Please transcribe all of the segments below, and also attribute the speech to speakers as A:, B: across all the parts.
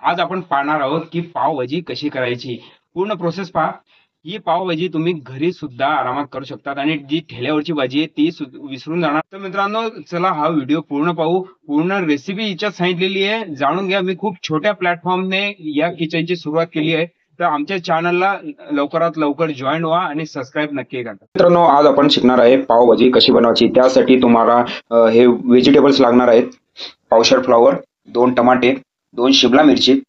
A: आज आपण पाहणार आहोत की पावभाजी कशी करायची. पूर्ण प्रोसेस पहा. ही पावभाजी तुम्ही घरी सुद्धा आरामात करू शकतात आणि जी ठेल्यावरची भाजी आहे ती विसरून जाणार. तर मित्रांनो, चला हा व्हिडिओ पूर्ण पाहू. पूर्ण रेसिपी हिच्यात सांगितलेली आहे, जाणून घ्या. मी खूप छोट्या प्लॅटफॉर्मने या किचनची सुरुवात केली आहे, तर आमच्या चॅनलला लवकरात लवकर जॉईन व्हा आणि सबस्क्राईब नक्की करा. मित्रांनो, आज आपण शिकणार आहे पावभाजी कशी बनवायची. त्यासाठी तुम्हाला हे व्हेजिटेबल्स लागणार आहेत. पावशेर फ्लॉवर, 2 टमाटे, 2 शिमला मिरची,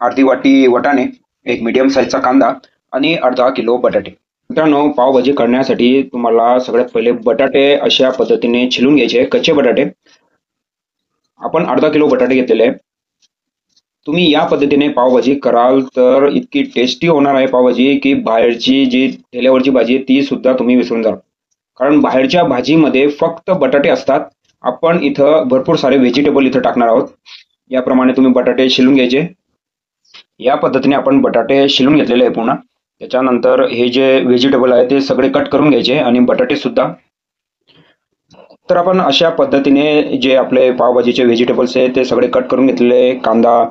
A: अर्धी वाटी वटाणे, एक मीडियम साईजचा कांदा आणि अर्धा किलो बटाटे. मित्रांनो, पावभाजी करण्यासाठी तुम्हाला सगळ्यात पहिले बटाटे अशा पद्धतीने छिलून घ्यायचे. कच्चे बटाटे आपण अर्धा किलो बटाटे घेतलेले आहे. तुम्ही या पद्धतीने पावभाजी कराल तर इतकी टेस्टी होणार आहे पावभाजी की बाहेरची जी ठेल्यावरची भाजी आहे ती सुद्धा तुम्ही विसरून जाल. कारण बाहेरच्या भाजीमध्ये फक्त बटाटे असतात. आपण इथं भरपूर सारे व्हेजिटेबल इथं टाकणार आहोत. याप्रमाणे तुम्ही बटाटे शिलून घ्यायचे. या पद्धतीने आपण बटाटे शिलून घेतलेले आहे पूर्ण. त्याच्यानंतर हे जे व्हेजिटेबल आहे ते सगळे कट करून घ्यायचे आणि बटाटे सुद्धा. तर आपण अशा पद्धतीने जे आपले पावभाजीचे व्हेजिटेबल्स आहे ते सगळे कट करून घेतलेले. कांदा,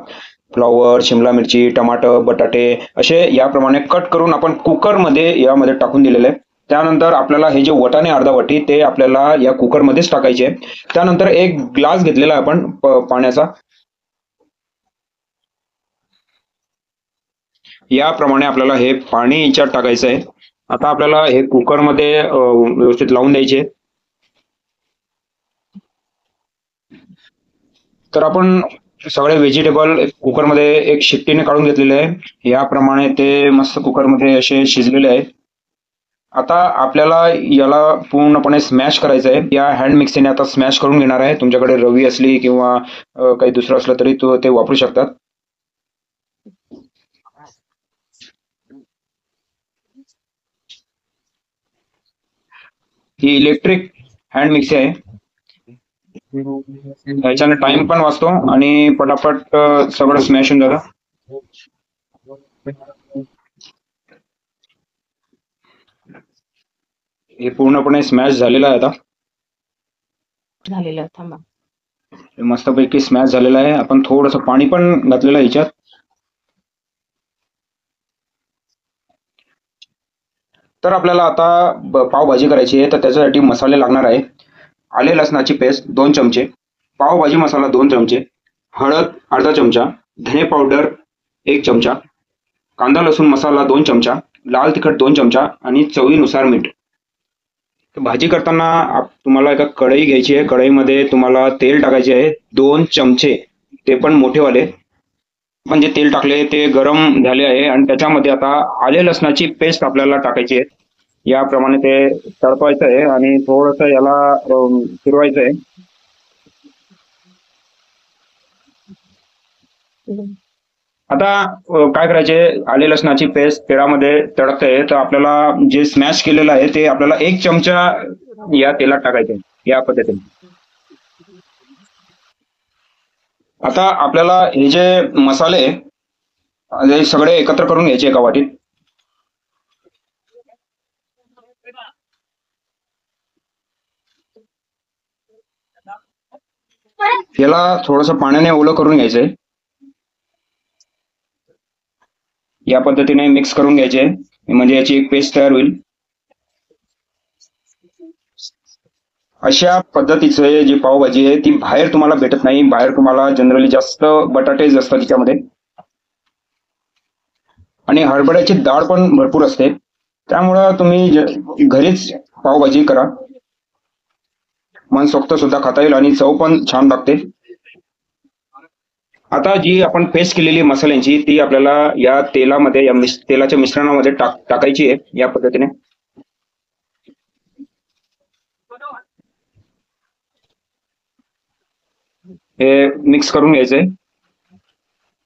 A: फ्लॉवर, शिमला मिरची, टमाटर, बटाटे असे याप्रमाणे कट करून आपण कुकरमध्ये यामध्ये टाकून दिलेले आहे. त्यानंतर आपल्याला हे जे वटाणे अर्धा वाटी ते आपल्याला या कुकरमध्येच टाकायचे. त्यानंतर एक ग्लास घेतलेला आहे आपण पाण्याचा. याप्रमाणे आपल्याला हे पाणी याच्यात टाकायचं आहे. आता आपल्याला हे कुकरमध्ये व्यवस्थित लावून द्यायचे. तर आपण सगळे व्हेजिटेबल कुकरमध्ये एक शिट्टीने काढून घेतलेले आहे. याप्रमाणे ते मस्त कुकरमध्ये असे शिजलेले आहे. आता आपल्याला याला पूर्णपणे स्मॅश करायचं आहे. या हँड मिक्सरने आता स्मॅश करून घेणार आहे. तुमच्याकडे रवी असली किंवा काही दुसरं असलं तरी ते वापरू शकतात. ही इलेक्ट्रिक हँड मिक्सी आहे. याच्याने टाइम पण वाचतो आणि पटापट सगळं स्मॅश होऊन जातं. हे पूर्णपणे स्मॅश झालेलं आहे. आता
B: झालेलं थांबा.
A: मस्तपैकी स्मॅश झालेला आहे. आपण थोडंसं पाणी पण घातलेलं आहे याच्यात. तर आपल्याला आता पावभाजी करायची आहे, तर त्याच्यासाठी मसाले लागणार आहे. आले लसणाची पेस्ट 2 चमचे, पावभाजी मसाला 2 चमचे, हळद अर्धा चमचा, धने पावडर 1 चमचा, कांदा लसूण मसाला 2 चमचा, लाल तिखट 2 चमचा आणि चवीनुसार मीठ. भाजी करताना तुम्हाला एका कढई घ्यायची आहे. कढईमध्ये तुम्हाला तेल टाकायचे आहे 2 चमचे, ते पण मोठेवाले. आपण जे तेल टाकले ते गरम झाले आहे आणि त्याच्यामध्ये आता आले लसणाची पेस्ट आपल्याला टाकायची आहे. याप्रमाणे ते तळपायचं आहे आणि थोडंसं याला फिरवायचं आहे. आता काय करायचे, आले लसणाची पेस्ट तेलामध्ये तळते तर आपल्याला जे स्मॅश केलेलं आहे ते आपल्याला 1 चमचा या तेलात टाकायचे या पद्धतीने. आता आपल्याला हे जे मसाले सगळे एकत्र करून घ्यायचे एका वाटीत. याला थोडंसं पाण्याने ओलं करून घ्यायचंय. या पद्धतीने मिक्स करून घ्यायचे म्हणजे याची एक पेस्ट तयार होईल. अशा पद्धतीचे जी पावभाजी आहे ती बाहेर तुम्हाला भेटत नाही. बाहेर तुम्हाला जनरली जास्त बटाटेच असतात तिच्यामध्ये आणि हरभऱ्याची डाळ पण भरपूर असते. त्यामुळं तुम्ही घरीच पावभाजी करा. मनसोक्त सुद्धा खाता येईल आणि चव पण छान लागते. आता जी आपण पेस्ट केलेली मसाल्यांची ती आपल्याला या तेलामध्ये, या तेलाच्या मिश्रणामध्ये टाकायची आहे या पद्धतीने. हे मिक्स करून घ्यायचंय.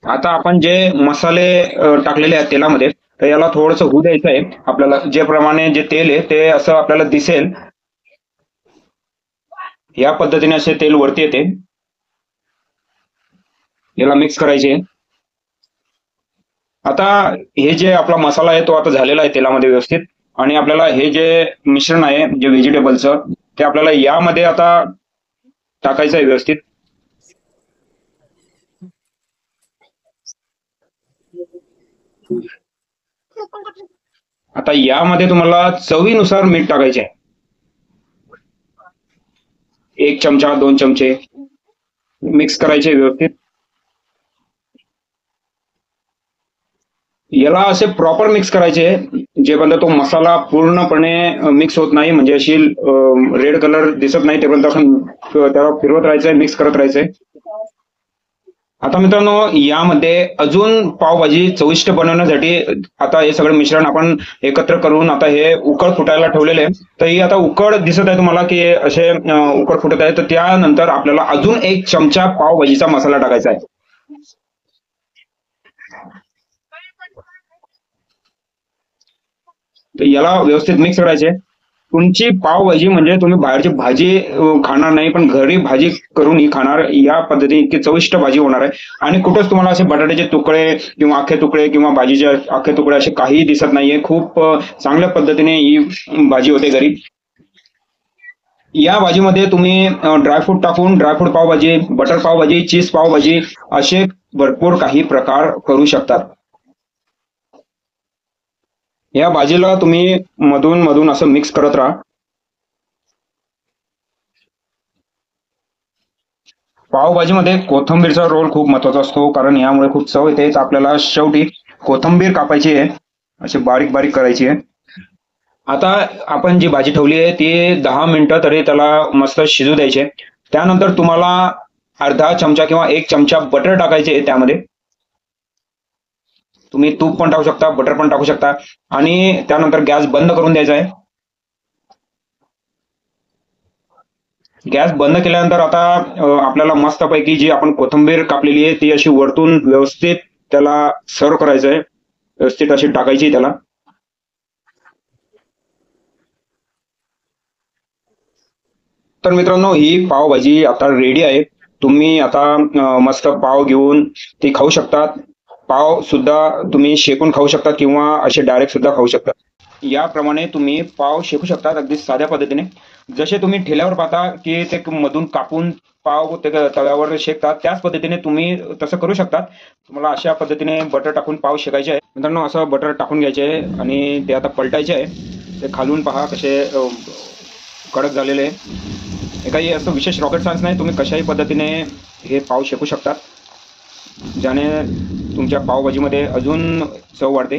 A: आता आपण जे मसाले टाकलेले आहेत तेलामध्ये तर याला थोडंसं होऊ द्यायचं आहे. आपल्याला जे प्रमाणे जे तेल आहे ते असं आपल्याला दिसेल या पद्धतीने असे तेल वरती येते. याला मिक्स करायचे. आता हे जे आपला मसाला आहे तो आता झालेला आहे तेलामध्ये व्यवस्थित आणि आपल्याला हे जे मिश्रण आहे जे व्हेजिटेबलचं ते आपल्याला यामध्ये आता टाकायचं आहे व्यवस्थित. आता यामध्ये तुम्हाला चवीनुसार मीठ टाकायचे आहे. 1 चमचा 2 चमचे मिक्स करायचे व्यवस्थित. याला असे प्रॉपर मिक्स करायचे जेपर्यंत तो मसाला पूर्णपणे मिक्स होत नाही, म्हणजे अशी रेड कलर दिसत नाही तेपर्यंत आपण त्याला फिरवत राहायचंय, मिक्स करत राहायचंय. आता मित्रांनो, यामध्ये अजून पावभाजी चविष्ट बनवण्यासाठी आता हे सगळं मिश्रण आपण एकत्र करून आता हे उकळ फुटायला ठेवलेले आहे. तर ही आता उकळ दिसत आहे तुम्हाला की असे उकळ फुटत आहे. तर त्यानंतर आपल्याला अजून 1 चमचा पावभाजीचा मसाला टाकायचा आहे. तर याला व्यवस्थित मिक्स करायचे. तुमची पावभाजी म्हणजे तुम्ही बाहेरची भाजी खाणार नाही, पण घरी भाजी करून ही खाणार. या पद्धतीने इतकी चविष्ट भाजी होणार आहे. आणि कुठंच तुम्हाला असे बटाट्याचे तुकडे किंवा अख्खे तुकडे किंवा भाजीचे अख्खे तुकडे असे काही दिसत नाहीये. खूप चांगल्या पद्धतीने ही भाजी होते घरी. या भाजीमध्ये तुम्ही ड्रायफ्रूट टाकून ड्रायफ्रूट पावभाजी, बटर पावभाजी, चीज पावभाजी असे भरपूर काही प्रकार करू शकतात. या भाजीला तुम्ही मधून मधून असं मिक्स करत राहा. पावभाजीमध्ये कोथिंबीरचा रोल खूप महत्वाचा असतो, कारण यामुळे खूप चव येते. तर आपल्याला शेवटी कोथिंबीर कापायची आहे, अशी बारीक बारीक करायची आहे. आता आपण जी भाजी ठेवली आहे ती 10 मिनिटं तरी त्याला मस्त शिजू द्यायचे. त्यानंतर तुम्हाला अर्धा चमचा किंवा 1 चमचा बटर टाकायचे त्यामध्ये. तुम्ही तूप पण टाकू शकता, बटर पण टाकू शकता. आणि त्यानंतर गॅस बंद करून द्यायचा आहे. गॅस बंद केल्यानंतर आता आपल्याला मस्तपैकी जी आपण कोथिंबीर कापलेली आहे ती अशी वरतून व्यवस्थित त्याला सर्व करायचं आहे. व्यवस्थित अशी टाकायची त्याला. तर मित्रांनो, ही पावभाजी आता रेडी आहे. तुम्ही आता मस्त पाव घेऊन ती खाऊ शकतात. पाव सुद्धा तुम्ही शेकून खाऊ शकता किंवा असे डायरेक्ट सुद्धा खाऊ शकता. याप्रमाणे तुम्ही पाव शेकू शकतात अगदी साध्या पद्धतीने. जसे तुम्ही ठेल्यावर पाहता की ते मधून कापून पाव ते तव्यावर शेकतात, त्याच पद्धतीने तुम्ही तसं करू शकतात. तुम्हाला अशा पद्धतीने बटर टाकून पाव शेकायचे आहे. मित्रांनो, असं बटर टाकून घ्यायचे आहे आणि ते आता पलटायचे आहे. ते खालून पहा कसे कडक झालेले आहे. हे काही असं विशेष रॉकेट सायन्स नाही. तुम्ही कशाही पद्धतीने हे पाव शेकू शकतात, ज्याने तुमच्या पावभाजीमध्ये अजून चव वाढते.